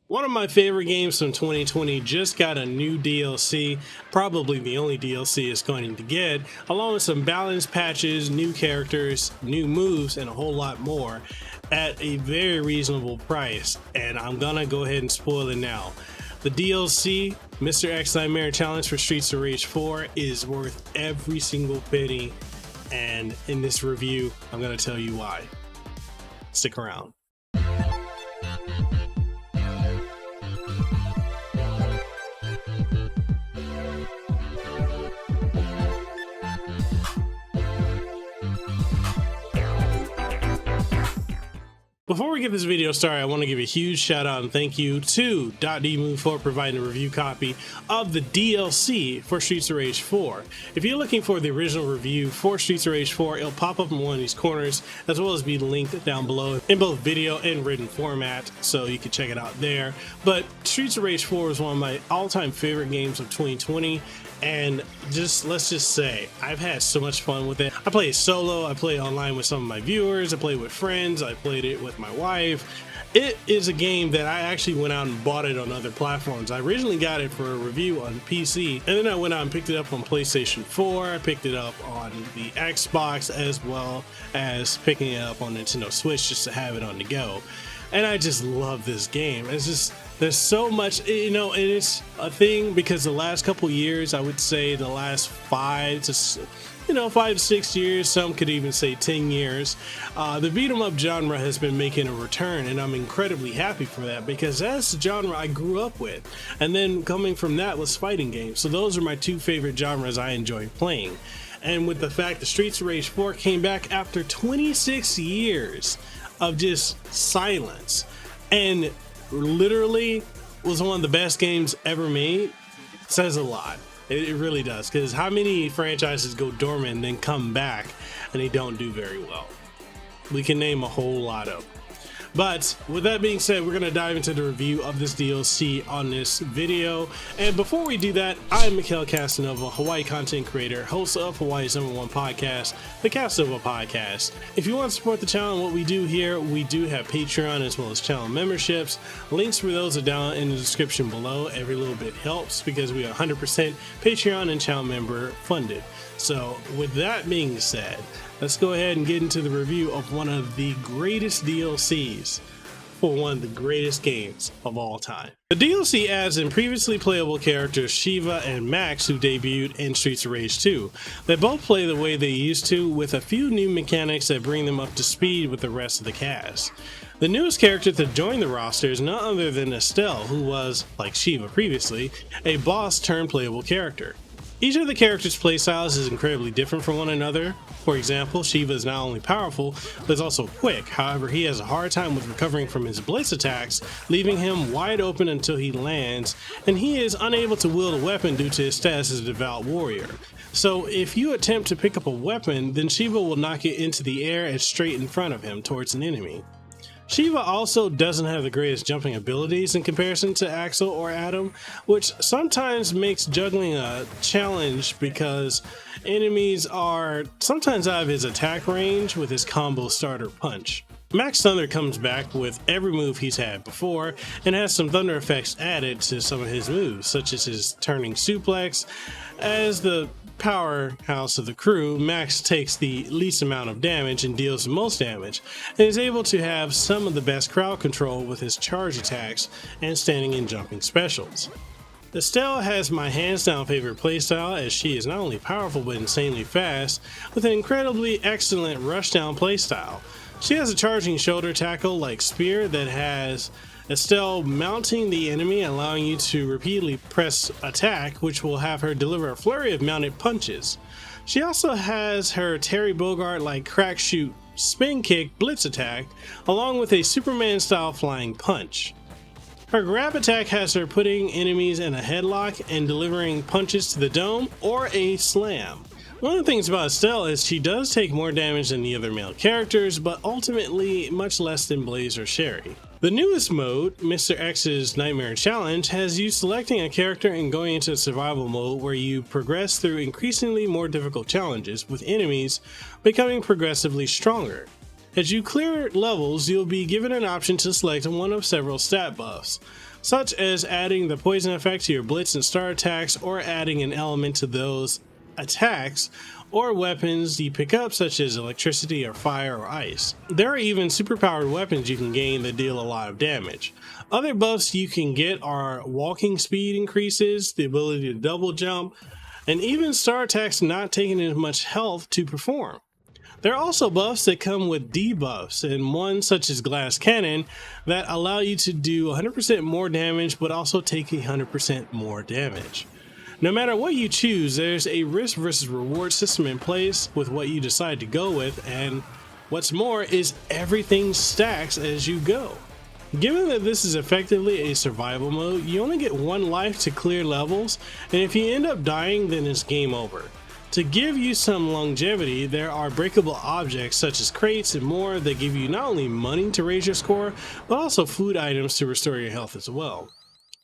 One of my favorite games from 2020 just got a new DLC, probably the only DLC it's going to get, along with some balance patches, new characters, new moves, and a whole lot more at a very reasonable price. And I'm gonna go ahead and spoil it now. The DLC, Mr.X Nightmare Challenge for Streets of Rage 4, is worth every single penny, and in this review, I'm gonna tell you why. Stick around. Before we get this video started, I want to give a huge shout out and thank you to DotEmu for providing a review copy of the DLC for Streets of Rage 4. If you're looking for the original review for Streets of Rage 4, it'll pop up in one of these corners, as well as be linked down below in both video and written format, so you can check it out there. But Streets of Rage 4 is one of my all-time favorite games of 2020. And let's just say, I've had so much fun with it. I play it solo, I play online with some of my viewers, I play with friends, I played it with my wife. It is a game that I actually went out and bought it on other platforms. I originally got it for a review on PC, and then I went out and picked it up on PlayStation 4, I picked it up on the Xbox, as well as picking it up on Nintendo Switch just to have it on the go. And I just love this game. It's just, there's so much, and it's a thing because the last couple years, I would say the last 5 to 6 years, some could even say 10 years, the beat 'em up genre has been making a return, and I'm incredibly happy for that because that's the genre I grew up with. And then coming from that was fighting games. So those are my two favorite genres I enjoy playing. And with the fact that Streets of Rage 4 came back after 26 years of just silence and literally was one of the best games ever made, says a lot. It really does, because how many franchises go dormant and then come back and they don't do very well? We can name a whole lot of. But with that being said, we're going to dive into the review of this DLC on this video. And before we do that, I'm Mekel Kasanova, Hawaii content creator, host of Hawaii's #1 podcast, the Kasanova Podcast. If you want to support the channel and what we do here, we do have Patreon as well as channel memberships. Links for those are down in the description below. Every little bit helps because we are 100% Patreon and channel member funded. So with that being said, let's go ahead and get into the review of one of the greatest DLCs for one of the greatest games of all time. The DLC adds in previously playable characters Shiva and Max, who debuted in Streets of Rage 2. They both play the way they used to, with a few new mechanics that bring them up to speed with the rest of the cast. The newest character to join the roster is none other than Estel, who was, like Shiva previously, a boss turned playable character. Each of the characters' playstyles is incredibly different from one another. For example, Shiva is not only powerful, but is also quick. However, he has a hard time with recovering from his blitz attacks, leaving him wide open until he lands, and he is unable to wield a weapon due to his status as a devout warrior. So if you attempt to pick up a weapon, then Shiva will knock it into the air and straight in front of him towards an enemy. Shiva also doesn't have the greatest jumping abilities in comparison to Axel or Adam, which sometimes makes juggling a challenge because enemies are sometimes out of his attack range with his combo starter punch. Max Thunder comes back with every move he's had before and has some thunder effects added to some of his moves, such as his turning suplex. As the powerhouse of the crew, Max takes the least amount of damage and deals the most damage, and is able to have some of the best crowd control with his charge attacks and standing and jumping specials. Estel has my hands down favorite playstyle, as she is not only powerful but insanely fast, with an incredibly excellent rushdown playstyle. She has a charging shoulder tackle like Spear that has Estel mounting the enemy, allowing you to repeatedly press attack, which will have her deliver a flurry of mounted punches. She also has her Terry Bogard like crack shoot spin kick blitz attack, along with a Superman style flying punch. Her grab attack has her putting enemies in a headlock and delivering punches to the dome or a slam. One of the things about Estel is she does take more damage than the other male characters, but ultimately much less than Blaze or Sherry. The newest mode, Mr.X Nightmare Challenge, has you selecting a character and going into survival mode where you progress through increasingly more difficult challenges, with enemies becoming progressively stronger. As you clear levels, you'll be given an option to select one of several stat buffs. such as adding the poison effect to your blitz and star attacks, or adding an element to those attacks or weapons you pick up, such as electricity or fire or ice. There are even superpowered weapons you can gain that deal a lot of damage. Other buffs you can get are walking speed increases, the ability to double jump, and even star attacks not taking as much health to perform. There are also buffs that come with debuffs, and one such as Glass Cannon that allow you to do 100% more damage but also take 100% more damage. No matter what you choose, there's a risk versus reward system in place with what you decide to go with, and what's more is everything stacks as you go. Given that this is effectively a survival mode, you only get one life to clear levels, and if you end up dying, then it's game over. To give you some longevity, there are breakable objects such as crates and more that give you not only money to raise your score, but also food items to restore your health as well.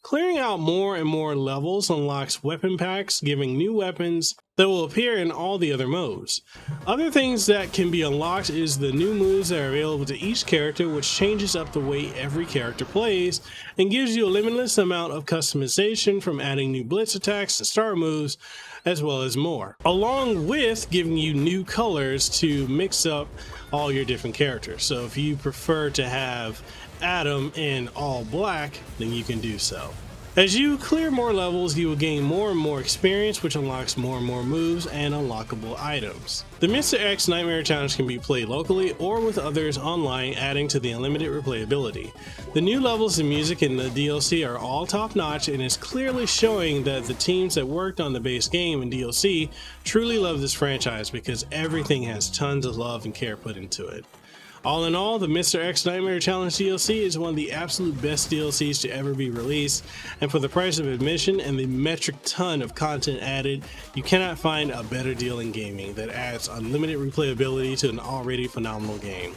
Clearing out more and more levels unlocks weapon packs, giving new weapons that will appear in all the other modes. Other things that can be unlocked is the new moves that are available to each character, which changes up the way every character plays and gives you a limitless amount of customization, from adding new blitz attacks to star moves, as well as more, along with giving you new colors to mix up all your different characters. So if you prefer to have Adam in all black, then you can do so. As you clear more levels, you will gain more and more experience, which unlocks more and more moves and unlockable items. The Mr.X Nightmare challenge can be played locally or with others online, adding to the unlimited replayability. The new levels and music in the DLC are all top notch, and is clearly showing that the teams that worked on the base game and DLC truly love this franchise, because everything has tons of love and care put into it. All in all, the Mr.X Nightmare Challenge DLC is one of the absolute best DLCs to ever be released, and for the price of admission and the metric ton of content added, you cannot find a better deal in gaming that adds unlimited replayability to an already phenomenal game.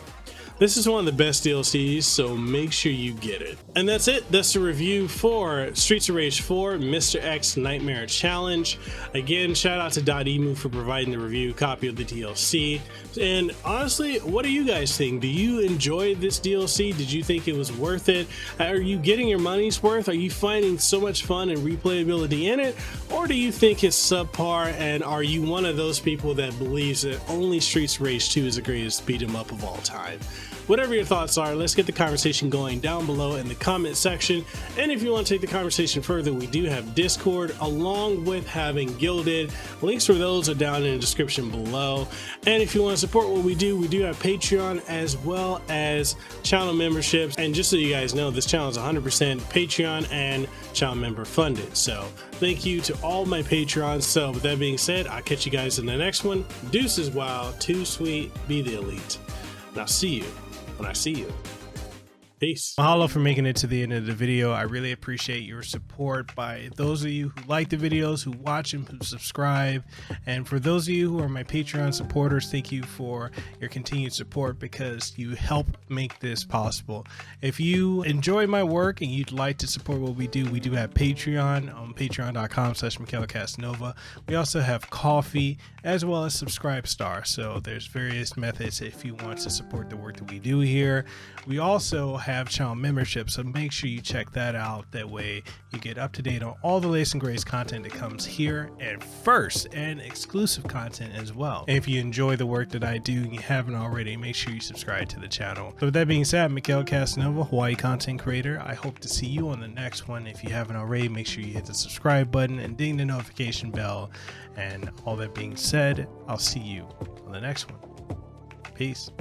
This is one of the best DLCs, so make sure you get it. And that's it. That's the review for Streets of Rage 4 Mr.X Nightmare Challenge. Again, shout out to DotEmu for providing the review copy of the DLC. And honestly, what do you guys think? Do you enjoy this DLC? Did you think it was worth it? Are you getting your money's worth? Are you finding so much fun and replayability in it? Or do you think it's subpar, and are you one of those people that believes that only Streets of Rage 2 is the greatest beat 'em up of all time? Whatever your thoughts are, let's get the conversation going down below in the comment section. And if you want to take the conversation further, we do have Discord along with having Guilded. Links for those are down in the description below. And if you want to support what we do have Patreon as well as channel memberships. And just so you guys know, this channel is 100% Patreon and channel member funded. So thank you to all my Patrons. So with that being said, I'll catch you guys in the next one. Deuces wild, too sweet, be the elite. And I'll see you when I see you. Peace. Mahalo for making it to the end of the video. I really appreciate your support by those of you who like the videos, who watch them, who subscribe. And for those of you who are my Patreon supporters, thank you for your continued support, because you help make this possible. If you enjoy my work and you'd like to support what we do have Patreon on patreon.com/Mekel Kasanova. We also have Coffee as well as Subscribe Star. So there's various methods if you want to support the work that we do here. We also have channel membership, so make sure you check that out. That way you get up to date on all the latest and greatest content that comes here, and first, and exclusive content as well. And if you enjoy the work that I do and you haven't already, make sure you subscribe to the channel. So with that being said, I'm Mekel Kasanova, Hawaii content creator. I hope to see you on the next one. If you haven't already, make sure you hit the subscribe button and ding the notification bell. And all that being said, I'll see you on the next one. Peace.